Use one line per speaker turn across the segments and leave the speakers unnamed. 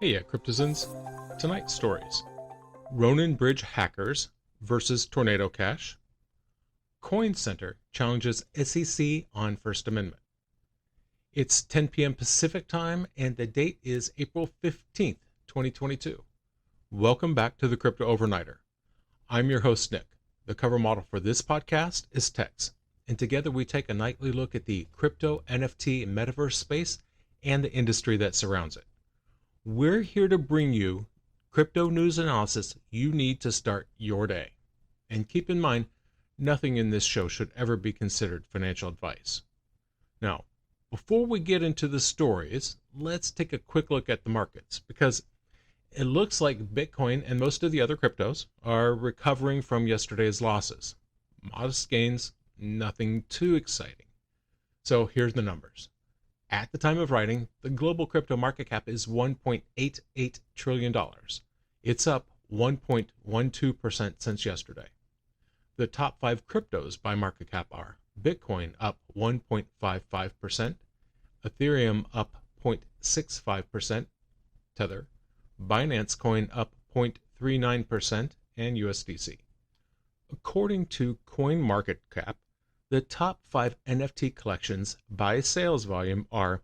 Heya, cryptozens. Tonight's stories: Ronin Bridge hackers versus Tornado Cash. Coin Center challenges SEC on First Amendment. It's 10 p.m. Pacific time, and the date is April 15th, 2022. Welcome back to the Crypto Overnighter. I'm your host, Nick. The cover model for this podcast is Tex, and together we take a nightly look at the crypto, NFT, metaverse space and the industry that surrounds it. We're here to bring you crypto news analysis you need to start your day. And keep in mind, nothing in this show should ever be considered financial advice. Now, before we get into the stories, let's take a quick look at the markets, because it looks like Bitcoin and most of the other cryptos are recovering from yesterday's losses. Modest gains, nothing too exciting. So here's the numbers. At the time of writing, the global crypto market cap is $1.88 trillion. It's up 1.12% since yesterday. The top 5 cryptos by market cap are Bitcoin up 1.55%, Ethereum up 0.65%, Tether, Binance Coin up 0.39%, and USDC. According to CoinMarketCap, the top 5 NFT collections by sales volume are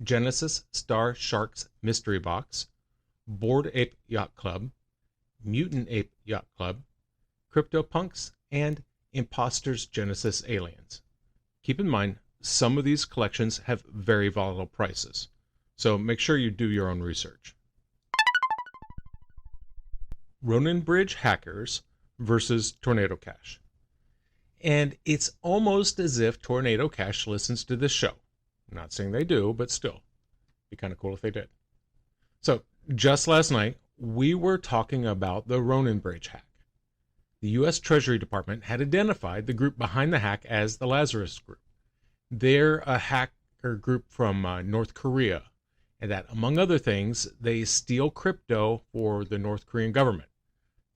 Genesis Star Sharks Mystery Box, Bored Ape Yacht Club, Mutant Ape Yacht Club, CryptoPunks, and Imposters Genesis Aliens. Keep in mind, some of these collections have very volatile prices, so make sure you do your own research. Ronin Bridge hackers versus Tornado Cash. And it's almost as if Tornado Cash listens to this show. I'm not saying they do, but still, it'd be kind of cool if they did. So, just last night, we were talking about the Ronin Bridge hack. The U.S. Treasury Department had identified the group behind the hack as the Lazarus Group. They're a hacker group from North Korea, and that, among other things, they steal crypto for the North Korean government.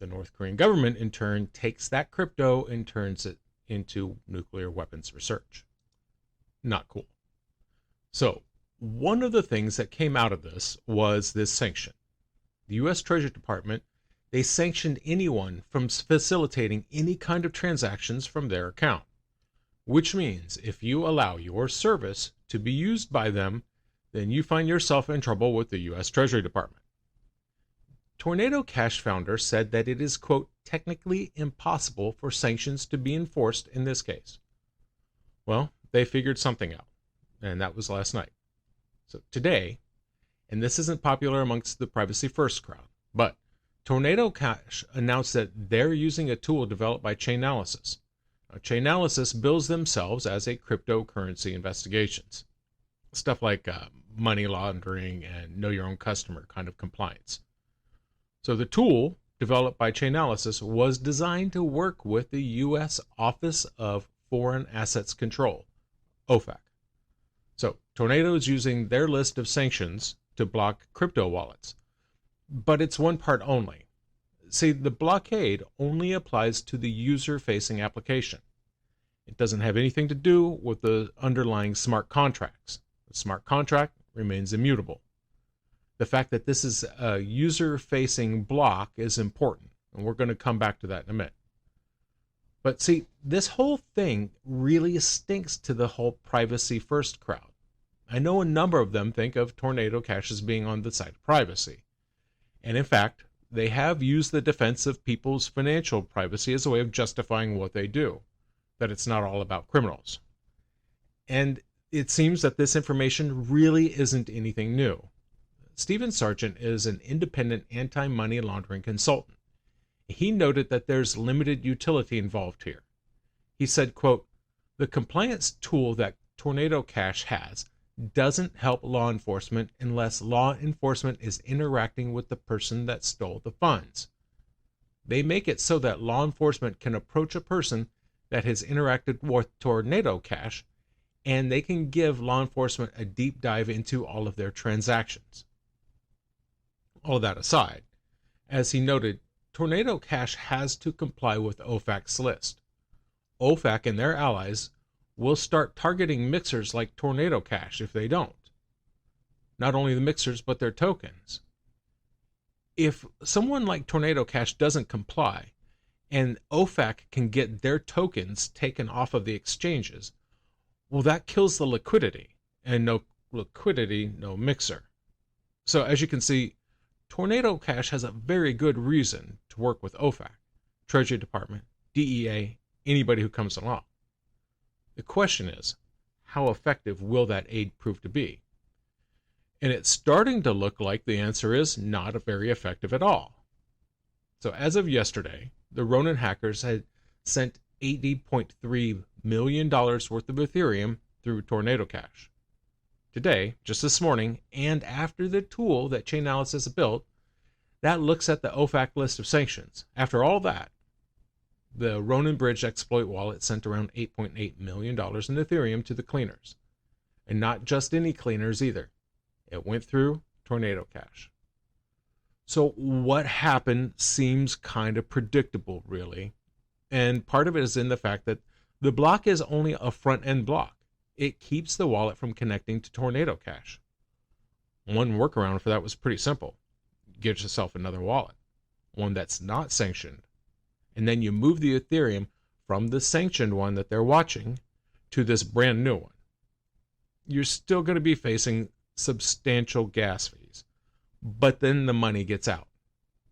The North Korean government, in turn, takes that crypto and turns it into nuclear weapons research. Not cool. So, one of the things that came out of this was this sanction. The U.S. Treasury Department, they sanctioned anyone from facilitating any kind of transactions from their account, which means if you allow your service to be used by them, then you find yourself in trouble with the U.S. Treasury Department. Tornado Cash founder said that it is, quote, technically impossible for sanctions to be enforced in this case. Well, they figured something out, and that was last night. So today, and this isn't popular amongst the privacy first crowd, but Tornado Cash announced that they're using a tool developed by Chainalysis. Now, Chainalysis bills themselves as a cryptocurrency investigations. Stuff like money laundering and know your own customer kind of compliance. So the tool, developed by Chainalysis, was designed to work with the U.S. Office of Foreign Assets Control, OFAC. So Tornado is using their list of sanctions to block crypto wallets, but it's one part only. See, the blockade only applies to the user-facing application. It doesn't have anything to do with the underlying smart contracts. The smart contract remains immutable. The fact that this is a user-facing block is important, and we're going to come back to that in a minute. But see, this whole thing really stinks to the whole privacy-first crowd. I know a number of them think of Tornado Cash as being on the side of privacy. And in fact, they have used the defense of people's financial privacy as a way of justifying what they do, that it's not all about criminals. And it seems that this information really isn't anything new. Stephen Sargent is an independent anti-money laundering consultant. He noted that there's limited utility involved here. He said, quote, the compliance tool that Tornado Cash has doesn't help law enforcement unless law enforcement is interacting with the person that stole the funds. They make it so that law enforcement can approach a person that has interacted with Tornado Cash, and they can give law enforcement a deep dive into all of their transactions. All that aside, as he noted, Tornado Cash has to comply with OFAC's list. OFAC and their allies will start targeting mixers like Tornado Cash if they don't. Not only the mixers, but their tokens. if someone like Tornado Cash doesn't comply and OFAC can get their tokens taken off of the exchanges, well, that kills the liquidity, and no liquidity, no mixer. So as you can see, Tornado Cash has a very good reason to work with OFAC, Treasury Department, DEA, anybody who comes along. The question is, how effective will that aid prove to be? And it's starting to look like the answer is not very effective at all. So as of yesterday, the Ronin hackers had sent $80.3 million worth of Ethereum through Tornado Cash. Today, just this morning, and after the tool that Chainalysis built, that looks at the OFAC list of sanctions. After all that, the Ronin Bridge exploit wallet sent around $8.8 million in Ethereum to the cleaners. And not just any cleaners either. It went through Tornado Cash. So what happened seems kind of predictable, really. And part of it is in the fact that the block is only a front-end block. It keeps the wallet from connecting to Tornado Cash. One workaround for that was pretty simple. Get yourself another wallet, one that's not sanctioned. And then you move the Ethereum from the sanctioned one that they're watching to this brand new one. You're still going to be facing substantial gas fees, but then the money gets out.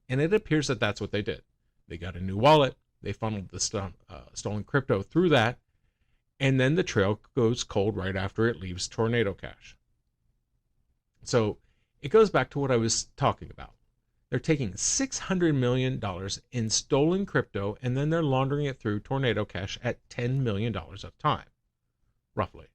And it appears that that's what they did. They got a new wallet, they funneled the stolen crypto through that, and then the trail goes cold right after it leaves Tornado Cash. So it goes back to what I was talking about. They're taking $600 million in stolen crypto, and then they're laundering it through Tornado Cash at $10 million of time, roughly.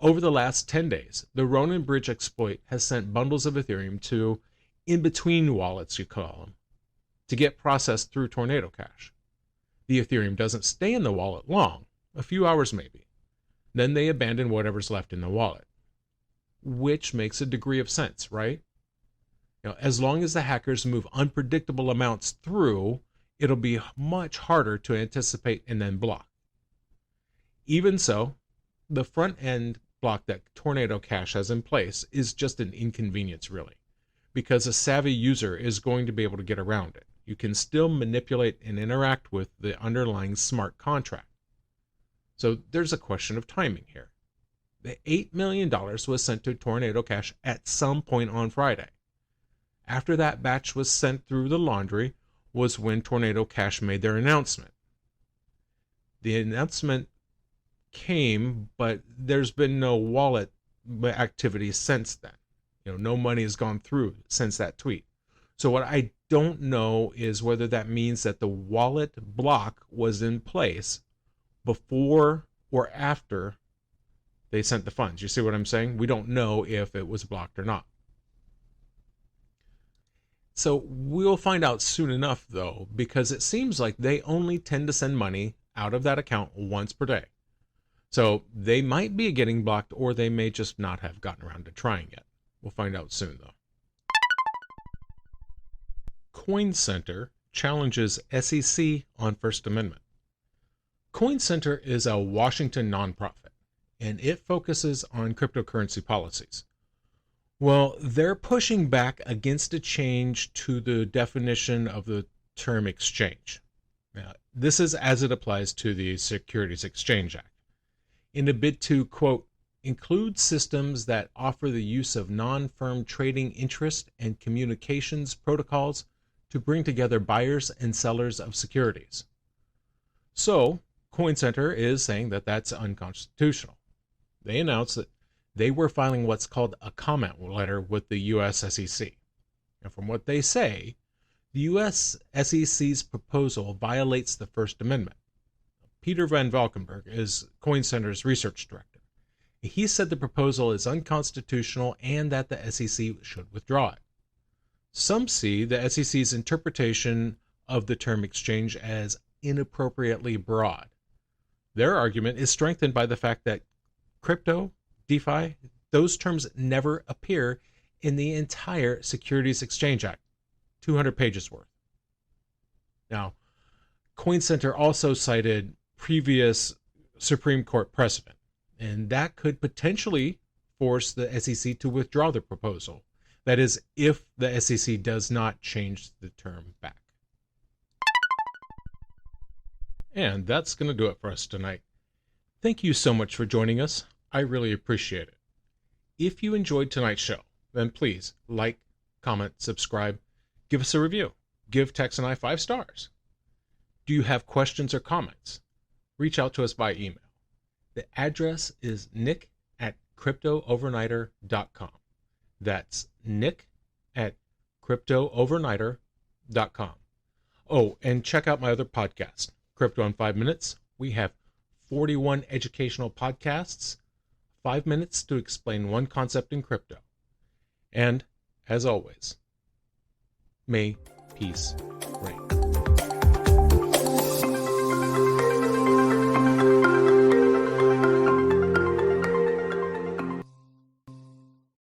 Over the last 10 days, the Ronin Bridge exploit has sent bundles of Ethereum to in-between wallets, you call them, to get processed through Tornado Cash. The Ethereum doesn't stay in the wallet long, a few hours maybe. Then they abandon whatever's left in the wallet, which makes a degree of sense, right? As long as the hackers move unpredictable amounts through, it'll be much harder to anticipate and then block. Even so, the front-end block that Tornado Cash has in place is just an inconvenience, really, because a savvy user is going to be able to get around it. You can still manipulate and interact with the underlying smart contract. So there's a question of timing here. The $8 million was sent to Tornado Cash at some point on Friday. After that batch was sent through the laundry was when Tornado Cash made their announcement. The announcement came, but there's been no wallet activity since then. No money has gone through since that tweet. So what I don't know is whether that means that the wallet block was in place before or after they sent the funds. You see what I'm saying? We don't know if it was blocked or not. So we'll find out soon enough, though, because it seems like they only tend to send money out of that account once per day. So they might be getting blocked, or they may just not have gotten around to trying yet. We'll find out soon, though. Coin Center challenges SEC on First Amendment. Coin Center is a Washington nonprofit, and it focuses on cryptocurrency policies. Well, they're pushing back against a change to the definition of the term exchange. Now, this is as it applies to the Securities Exchange Act. In a bid to, quote, include systems that offer the use of non-firm trading interest and communications protocols to bring together buyers and sellers of securities. So, Coin Center is saying that that's unconstitutional. They announced that they were filing what's called a comment letter with the U.S. SEC. And from what they say, the U.S. SEC's proposal violates the First Amendment. Peter Van Valkenburg is Coin Center's research director. He said the proposal is unconstitutional and that the SEC should withdraw it. Some see the SEC's interpretation of the term exchange as inappropriately broad. Their argument is strengthened by the fact that crypto, DeFi, those terms never appear in the entire Securities Exchange Act, 200 pages worth. Now, Coin Center also cited previous Supreme Court precedent, and that could potentially force the SEC to withdraw the proposal That is, if the SEC does not change the term back. And that's going to do it for us tonight. Thank you so much for joining us. I really appreciate it. If you enjoyed tonight's show, then please like, comment, subscribe, give us a review. Give Tex and I 5 stars. Do you have questions or comments? Reach out to us by email. The address is nick@cryptoovernighter.com. That's nick@cryptoovernighter.com. Oh, and check out my other podcast, Crypto in 5 Minutes. We have 41 educational podcasts, 5 minutes to explain one concept in crypto. And, as always, may peace